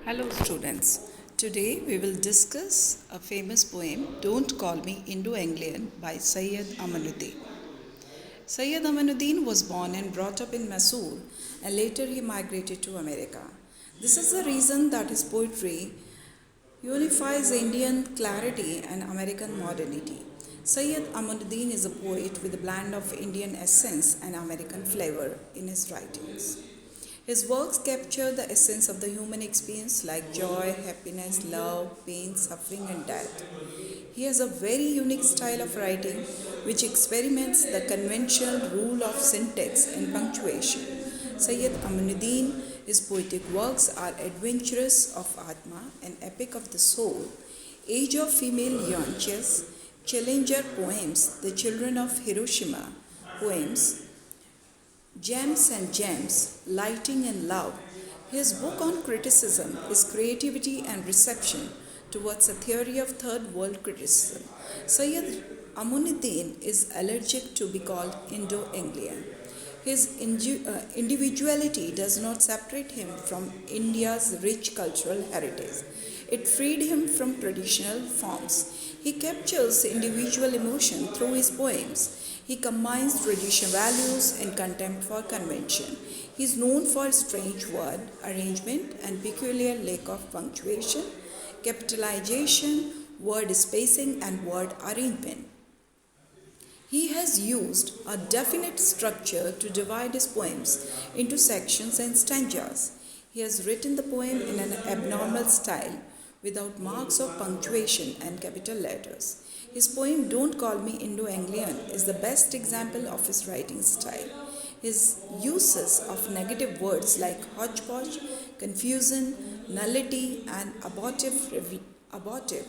Hello, students. Today we will discuss a famous poem, Don't Call Me Indo-Anglian by Sayyid Amanuddin. Sayyid Amanuddin was born and brought up in Mysore and later he migrated to America. This is the reason that his poetry unifies Indian clarity and American modernity. Sayyid Amanuddin is a poet with a blend of Indian essence and American flavor in his writings. His works capture the essence of the human experience like joy, happiness, love, pain, suffering, and death. He has a very unique style of writing which experiments the conventional rule of syntax and punctuation. Sayyid Amanuddin, his poetic works are Adventures of Atma, an epic of the soul, Age of Female Yonches, Challenger poems, The Children of Hiroshima poems, Gems and Gems, Lighting and Love. His book on criticism is Creativity and Reception towards a theory of third world criticism. Sayyid Amanuddin is allergic to be called Indo-Anglian. His individuality does not separate him from India's rich cultural heritage. It freed him from traditional forms. He captures individual emotion through his poems. He combines traditional values and contempt for convention. He is known for strange word arrangement and peculiar lack of punctuation, capitalization, word spacing, and word arrangement. He has used a definite structure to divide his poems into sections and stanzas. He has written the poem in an abnormal style without marks of punctuation and capital letters. His poem Don't Call Me Indo-Anglian is the best example of his writing style. His uses of negative words like hodgepodge, confusion, nullity, and abortive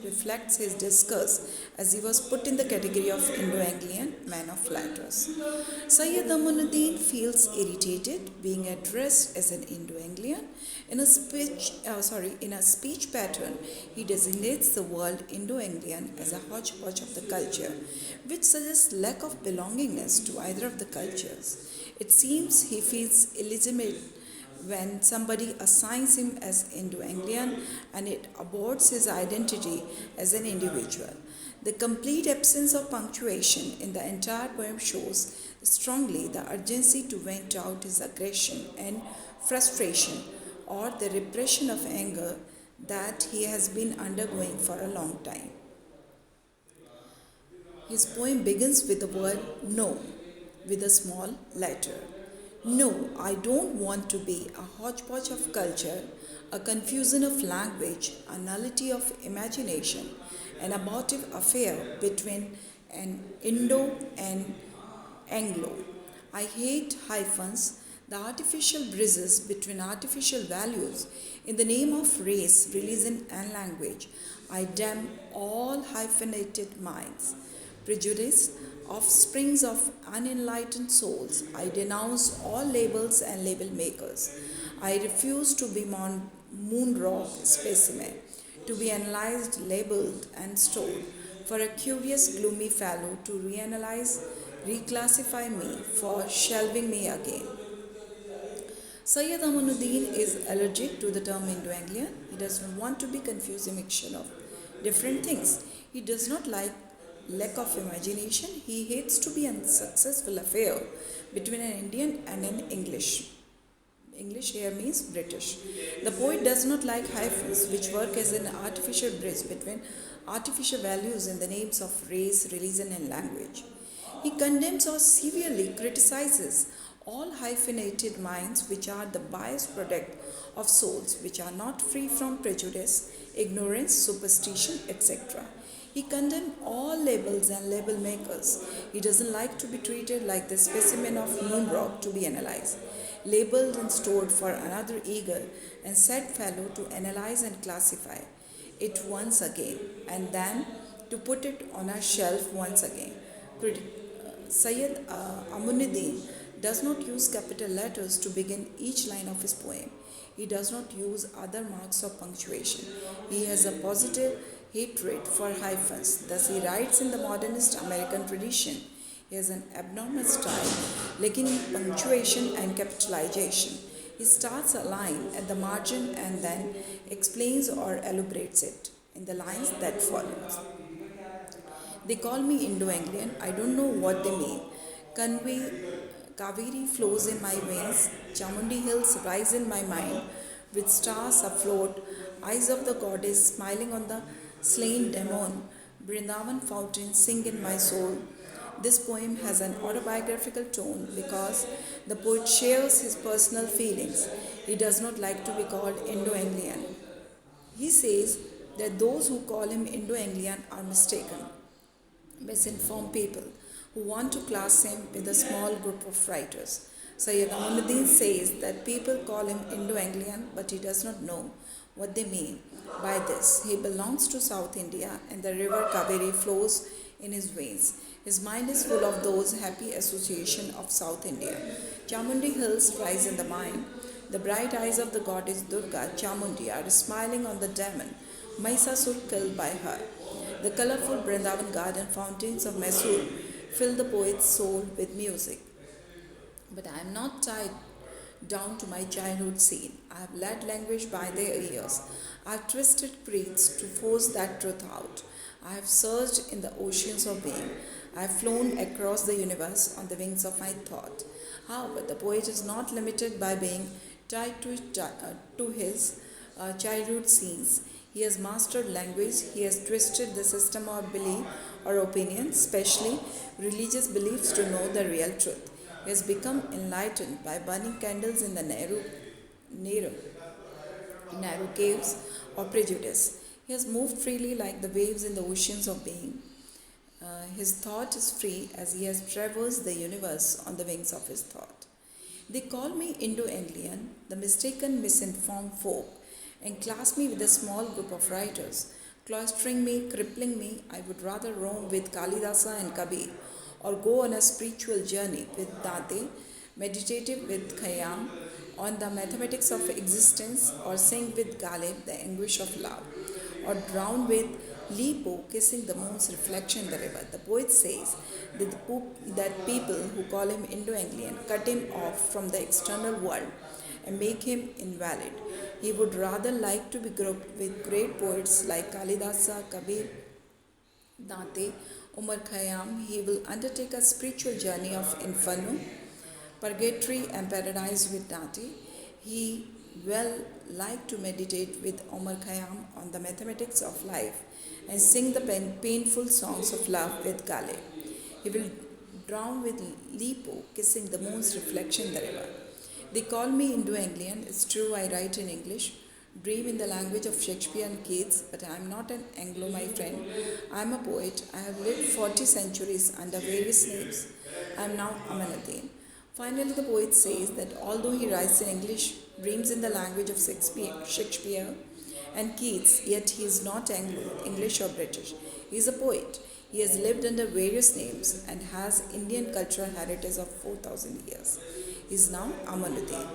reflects his discourse as he was put in the category of Indo-Anglian man of letters. Sayyid Amanuddin feels irritated being addressed as an Indo-Anglian. In a speech pattern, he designates the word Indo-Anglian as a hodgepodge of the culture, which suggests lack of belongingness to either of the cultures. It seems he feels illegitimate when somebody assigns him as Indo-Anglian and it aborts his identity as an individual. The complete absence of punctuation in the entire poem shows strongly the urgency to vent out his aggression and frustration or the repression of anger that he has been undergoing for a long time. His poem begins with the word no with a small letter. No, I don't want to be a hodgepodge of culture, a confusion of language, a nullity of imagination, an abortive affair between an Indo and Anglo. I hate hyphens, the artificial bridges between artificial values in the name of race, religion, and language. I damn all hyphenated minds. Prejudice, offsprings of unenlightened souls, I denounce all labels and label makers. I refuse to be moon rock specimen, to be analyzed, labeled, and stored, for a curious, gloomy fellow to reanalyze, reclassify me, for shelving me again. Sayyid Amanuddin is allergic to the term Indo-Anglian. He does not want to be confused a mixture of different things. He does not like lack of imagination. He hates to be unsuccessful affair between an Indian and an English. English here means British. The poet does not like hyphens which work as an artificial bridge between artificial values in the names of race, religion, and language. He condemns or severely criticizes all hyphenated minds which are the biased product of souls which are not free from prejudice, ignorance, superstition, etc. He condemns all labels and label makers. He doesn't like to be treated like the specimen of moon rock to be analyzed, labeled and stored for another eager and sad fellow to analyze and classify it once again, and then to put it on a shelf once again. Sayyid Amanuddin does not use capital letters to begin each line of his poem. He does not use other marks of punctuation. He has a positive hatred for hyphens. Thus, he writes in the modernist American tradition. He has an abnormal style, lacking in punctuation and capitalization. He starts a line at the margin and then explains or elaborates it in the lines that follows. They call me Indo-Anglian. I don't know what they mean. Kaveri flows in my veins. Chamundi hills rise in my mind. With stars afloat, eyes of the goddess smiling on the slain demon. Brindavan fountains sing in my soul. This poem has an autobiographical tone because the poet shares his personal feelings. He does not like to be called Indo-Anglian. He says that those who call him Indo-Anglian are mistaken, misinformed people who want to class him with a small group of writers. Sayyid Amanuddin says that people call him Indo-Anglian, but he does not know what they mean by this. He belongs to South India and the river Kaveri flows in his veins. His mind is full of those happy association of South India. Chamundi hills rise in the mind. The bright eyes of the goddess Durga, Chamundi, are smiling on the demon, Mahisasur, killed by her. The colorful Brindavan garden fountains of Mysore fill the poet's soul with music. But I am not tied down to my childhood scene. I have led language by their ears. I have twisted creeds to force that truth out. I have surged in the oceans of being. I have flown across the universe on the wings of my thought. However, the poet is not limited by being tied to his childhood scenes. He has mastered language. He has twisted the system of belief or opinion, especially religious beliefs, to know the real truth. He has become enlightened by burning candles in the narrow caves of prejudice. He has moved freely like the waves in the oceans of being. His thought is free as he has traversed the universe on the wings of his thought. They call me Indo-Anglian, the mistaken, misinformed folk, and class me with a small group of writers. Cloistering me, crippling me, I would rather roam with Kalidasa and Kabir, or go on a spiritual journey with Dante, meditative with Khayyam, on the mathematics of existence, or sing with Ghalib the anguish of love, or drown with Lipo kissing the moon's reflection in the river. The poet says that people who call him Indo-Anglian cut him off from the external world and make him invalid. He would rather like to be grouped with great poets like Kalidasa, Kabir, Dante, Umar Khayyam. He will undertake a spiritual journey of inferno, purgatory, and paradise with Dante. He will like to meditate with Omar Khayyam on the mathematics of life and sing the painful songs of love with Ghalib. He will drown with Lipo kissing the moon's reflection in the river. They call me Indo-Anglian. It's true, I write in English, dream in the language of Shakespeare and Keats, but I am not an Anglo, my friend. I am a poet. I have lived 40 centuries under various names. I am now Amanuddin. Finally, the poet says that although he writes in English, dreams in the language of Shakespeare and Keats, yet he is not Anglo, English or British. He is a poet. He has lived under various names and has Indian cultural heritage of 4,000 years. He is now Amanuddin.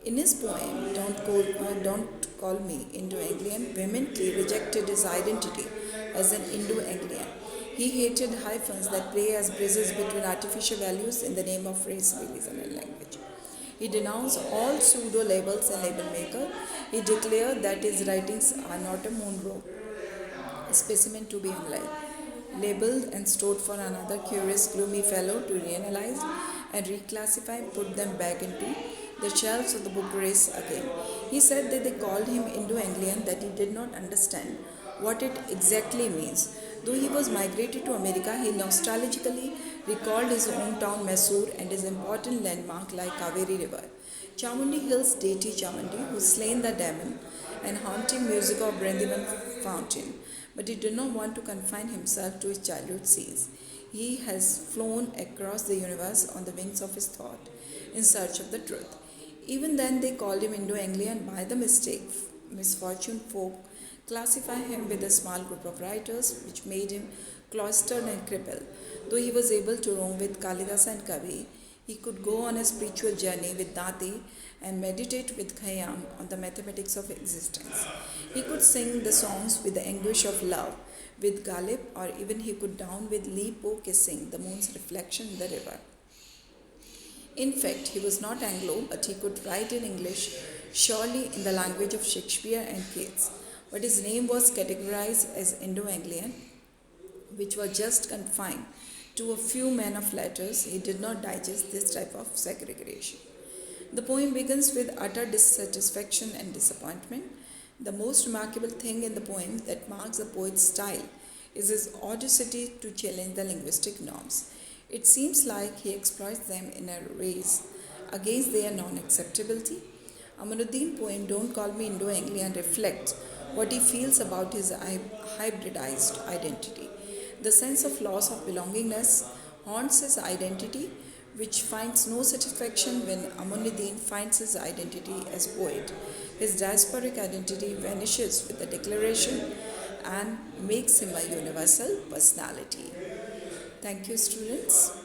In his poem, Don't Call Me Indo-Anglian, vehemently rejected his identity as an Indo-Anglian. He hated hyphens that play as bridges between artificial values in the name of race, religion, and language. He denounced all pseudo-labels and label maker. He declared that his writings are not a Monroe specimen to be labeled and stored for another curious, gloomy fellow to reanalyze and reclassify, put them back into the shelves of the book race again. He said that they called him Indo-Anglian, that he did not understand what it exactly means. Though he was migrated to America, he nostalgically recalled his hometown Mysore and his important landmark like Kaveri River, Chamundi Hills deity Chamundi, who slain the demon, and haunting music of Brindavan fountain. But he did not want to confine himself to his childhood scenes. He has flown across the universe on the wings of his thought in search of the truth. Even then, they called him Indo-Anglian by the mistake. Misfortune folk classify him with a small group of writers, which made him cloistered and crippled. Though he was able to roam with Kalidasa and Kabir, he could go on a spiritual journey with Dante and meditate with Khayyam on the mathematics of existence. He could sing the songs with the anguish of love with Ghalib, or even he could down with Lipo kissing the moon's reflection in the river. In fact, he was not Anglo, but he could write in English, surely in the language of Shakespeare and Keats. But his name was categorized as Indo Anglian, which was just confined to a few men of letters. He did not digest this type of segregation. The poem begins with utter dissatisfaction and disappointment. The most remarkable thing in the poem that marks the poet's style is his audacity to challenge the linguistic norms. It seems like he exploits them in a race against their non acceptability. Amanuddin's poem Don't Call Me Indo Anglian reflects what he feels about his hybridized identity. The sense of loss of belongingness haunts his identity, which finds no satisfaction when Amanuddin finds his identity as poet. His diasporic identity vanishes with the declaration and makes him a universal personality. Thank you, students.